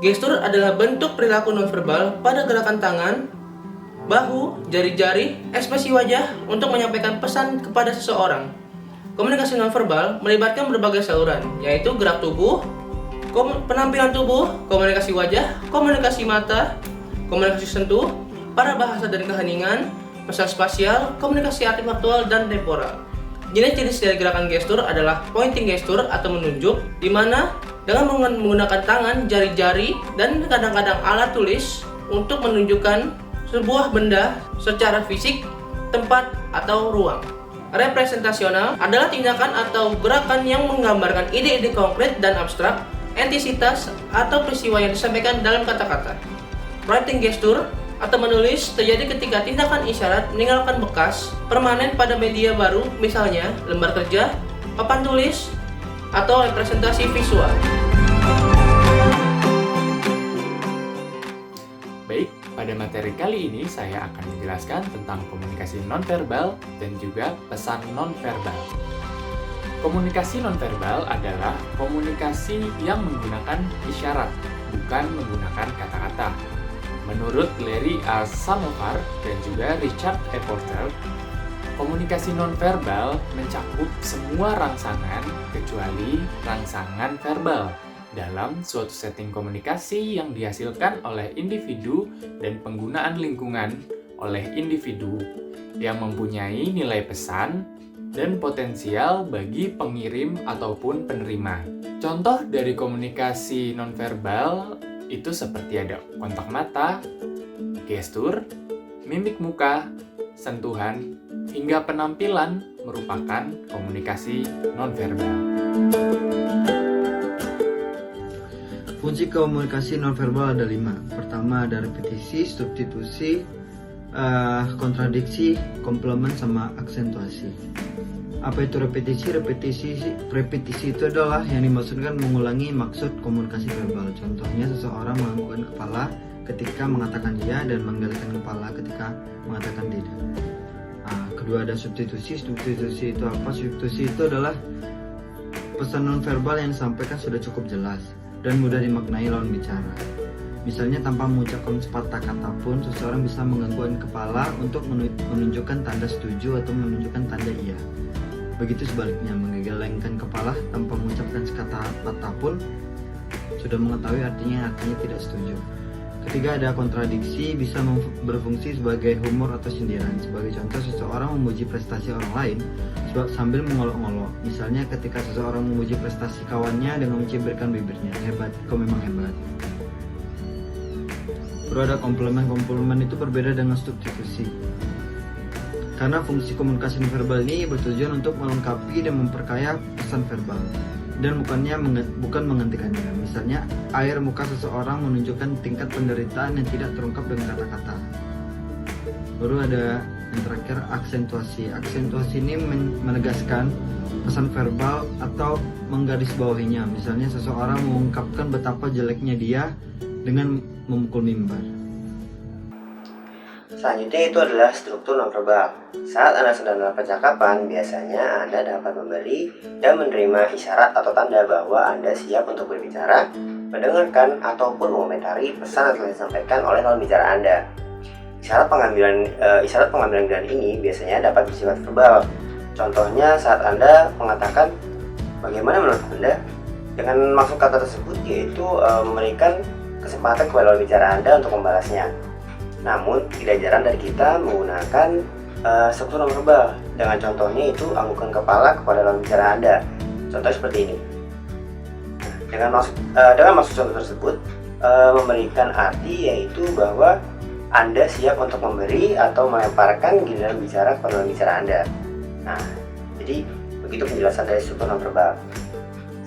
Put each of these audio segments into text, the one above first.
Gestur adalah bentuk perilaku nonverbal pada gerakan tangan, bahu, jari-jari, ekspresi wajah untuk menyampaikan pesan kepada seseorang. Komunikasi nonverbal melibatkan berbagai saluran, yaitu gerak tubuh, penampilan tubuh, komunikasi wajah, komunikasi mata, komunikasi sentuh, parabahasa dan keheningan, pesan spasial, komunikasi artifaktual, dan temporal. Jenis-jenis dari gerakan gestur adalah pointing gestur atau menunjuk, di mana dengan menggunakan tangan, jari-jari, dan kadang-kadang alat tulis untuk menunjukkan sebuah benda secara fisik, tempat, atau ruang. Representasional adalah tindakan atau gerakan yang menggambarkan ide-ide konkret dan abstrak, entisitas, atau peristiwa yang disampaikan dalam kata-kata. Writing gesture atau menulis terjadi ketika tindakan isyarat meninggalkan bekas permanen pada media baru, misalnya lembar kerja, papan tulis, atau representasi visual. Baik, pada materi kali ini saya akan menjelaskan tentang komunikasi nonverbal dan juga pesan nonverbal. Komunikasi nonverbal adalah komunikasi yang menggunakan isyarat, bukan menggunakan kata-kata. Menurut Larry A. Samovar dan juga Richard E. Porter, komunikasi nonverbal mencakup semua rangsangan kecuali rangsangan verbal dalam suatu setting komunikasi yang dihasilkan oleh individu dan penggunaan lingkungan oleh individu yang mempunyai nilai pesan dan potensial bagi pengirim ataupun penerima. Contoh dari komunikasi nonverbal itu seperti ada kontak mata, gestur, mimik muka, sentuhan, hingga penampilan merupakan komunikasi nonverbal. Fungsi komunikasi nonverbal ada 5. Pertama ada repetisi, substitusi, kontradiksi, komplement, sama aksentuasi. Apa itu repetisi? Repetisi itu adalah yang dimaksudkan mengulangi maksud komunikasi verbal. Contohnya seseorang menganggukkan kepala ketika mengatakan ya dan menggelengkan kepala ketika mengatakan tidak. Kedua ada substitusi. Substitusi itu apa? Substitusi itu adalah pesan nonverbal yang disampaikan sudah cukup jelas dan mudah dimaknai lawan bicara. Misalnya tanpa mengucapkan sepatah kata pun, seseorang bisa menganggukkan kepala untuk menunjukkan tanda setuju atau menunjukkan tanda iya. Begitu sebaliknya, menggelengkan kepala tanpa mengucapkan sekata pun sudah mengetahui artinya tidak setuju. Ketiga ada kontradiksi, bisa berfungsi sebagai humor atau sindiran. Sebagai contoh, seseorang memuji prestasi orang lain sambil mengolok-olok. Misalnya ketika seseorang memuji prestasi kawannya dengan mencibirkan bibirnya, hebat, kau memang hebat. Perlu ada komplement. Komplement itu berbeda dengan substitusi. Karena fungsi komunikasi nonverbal ini bertujuan untuk melengkapi dan memperkaya pesan verbal dan bukan menggantikannya. Misalnya, air muka seseorang menunjukkan tingkat penderitaan yang tidak terungkap dengan kata-kata. Baru ada yang terakhir, aksentuasi. Aksentuasi ini menegaskan pesan verbal atau menggarisbawahinya. Misalnya, seseorang mengungkapkan betapa jeleknya dia dengan memukul mimbar. Selanjutnya itu adalah struktur nonverbal. Saat Anda sedang dalam percakapan, biasanya Anda dapat memberi dan menerima isyarat atau tanda bahwa Anda siap untuk berbicara, mendengarkan, ataupun mengomentari pesan yang telah disampaikan oleh lawan bicara Anda. Isyarat pengambilan dan ini biasanya dapat bersifat verbal. Contohnya saat Anda mengatakan, bagaimana menurut Anda? Dengan maksud kata tersebut yaitu memberikan kesempatan kepada lawan bicara Anda untuk membalasnya. Namun, tidak jarang dari kita menggunakan struktur nonverbal. Dengan contohnya itu anggukan kepala kepada lawan bicara Anda. Contoh seperti ini. Dengan maksud contoh tersebut memberikan arti yaitu bahwa Anda siap untuk memberi atau melemparkan giliran bicara kepada lawan bicara Anda. Nah, jadi begitu penjelasan dari struktur nonverbal.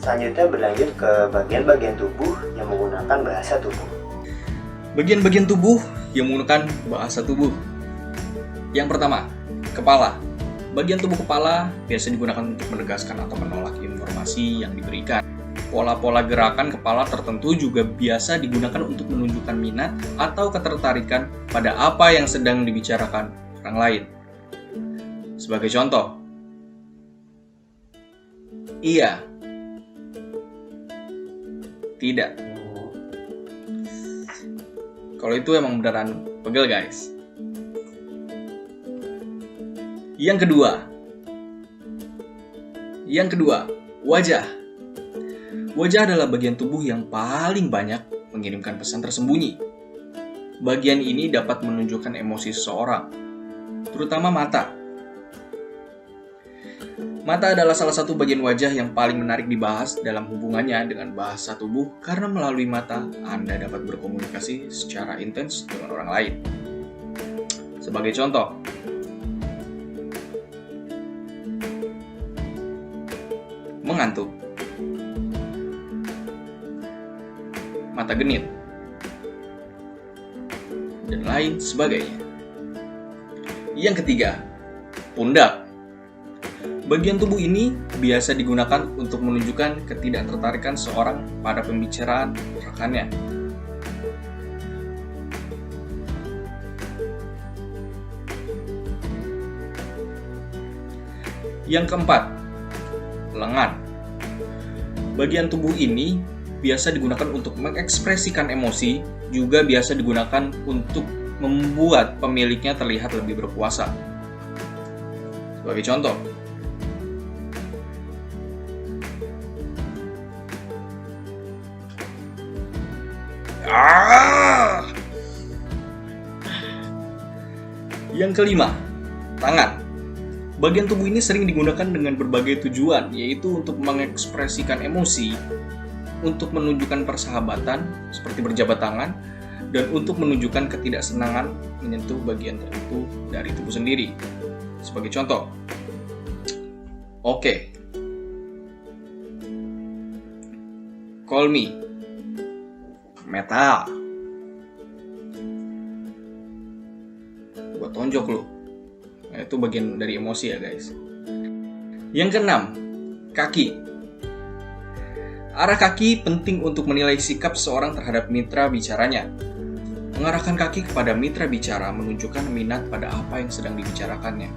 Selanjutnya berlanjut ke bagian-bagian tubuh yang menggunakan bahasa tubuh. Bagian-bagian tubuh yang menggunakan bahasa tubuh. Yang pertama, kepala. Bagian tubuh kepala biasa digunakan untuk menegaskan atau menolak informasi yang diberikan. Pola-pola gerakan kepala tertentu juga biasa digunakan untuk menunjukkan minat atau ketertarikan pada apa yang sedang dibicarakan orang lain. Sebagai contoh, iya, tidak, Kalau itu emang beneran pegel guys. Yang kedua, wajah. Wajah adalah bagian tubuh yang paling banyak mengirimkan pesan tersembunyi. Bagian ini dapat menunjukkan emosi seseorang, terutama mata. Mata adalah salah satu bagian wajah yang paling menarik dibahas dalam hubungannya dengan bahasa tubuh karena melalui mata Anda dapat berkomunikasi secara intens dengan orang lain. Sebagai contoh, mengantuk, mata genit, dan lain sebagainya. Yang ketiga, pundak. Bagian tubuh ini biasa digunakan untuk menunjukkan ketidaktertarikan seorang pada pembicaraan rekannya. Yang keempat, lengan. Bagian tubuh ini biasa digunakan untuk mengekspresikan emosi, juga biasa digunakan untuk membuat pemiliknya terlihat lebih berkuasa. Sebagai contoh, Yang kelima, tangan. Bagian tubuh ini sering digunakan dengan berbagai tujuan, yaitu untuk mengekspresikan emosi, untuk menunjukkan persahabatan seperti berjabat tangan, dan untuk menunjukkan ketidaksenangan menyentuh bagian tertentu dari tubuh sendiri. Sebagai contoh, oke, call me, metal, gua tonjok lu. Nah, itu bagian dari emosi ya guys. Yang keenam, kaki. Arah kaki penting untuk menilai sikap seorang terhadap mitra bicaranya. Mengarahkan kaki kepada mitra bicara menunjukkan minat pada apa yang sedang dibicarakannya.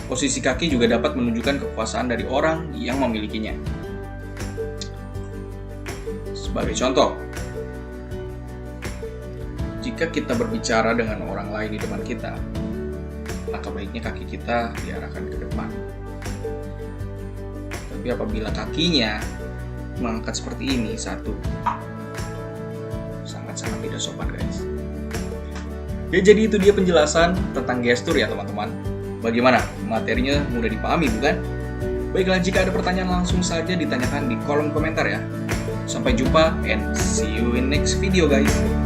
Posisi kaki juga dapat menunjukkan kekuasaan dari orang yang memilikinya. Sebagai contoh, jika kita berbicara dengan orang lain di depan kita, maka baiknya kaki kita diarahkan ke depan. Tapi apabila kakinya mengangkat seperti ini, sangat-sangat tidak sopan guys. Ya, jadi itu dia penjelasan tentang gestur ya teman-teman. Bagaimana? Materinya mudah dipahami bukan? Baiklah, jika ada pertanyaan langsung saja ditanyakan di kolom komentar ya. Sampai jumpa and see you in next video guys.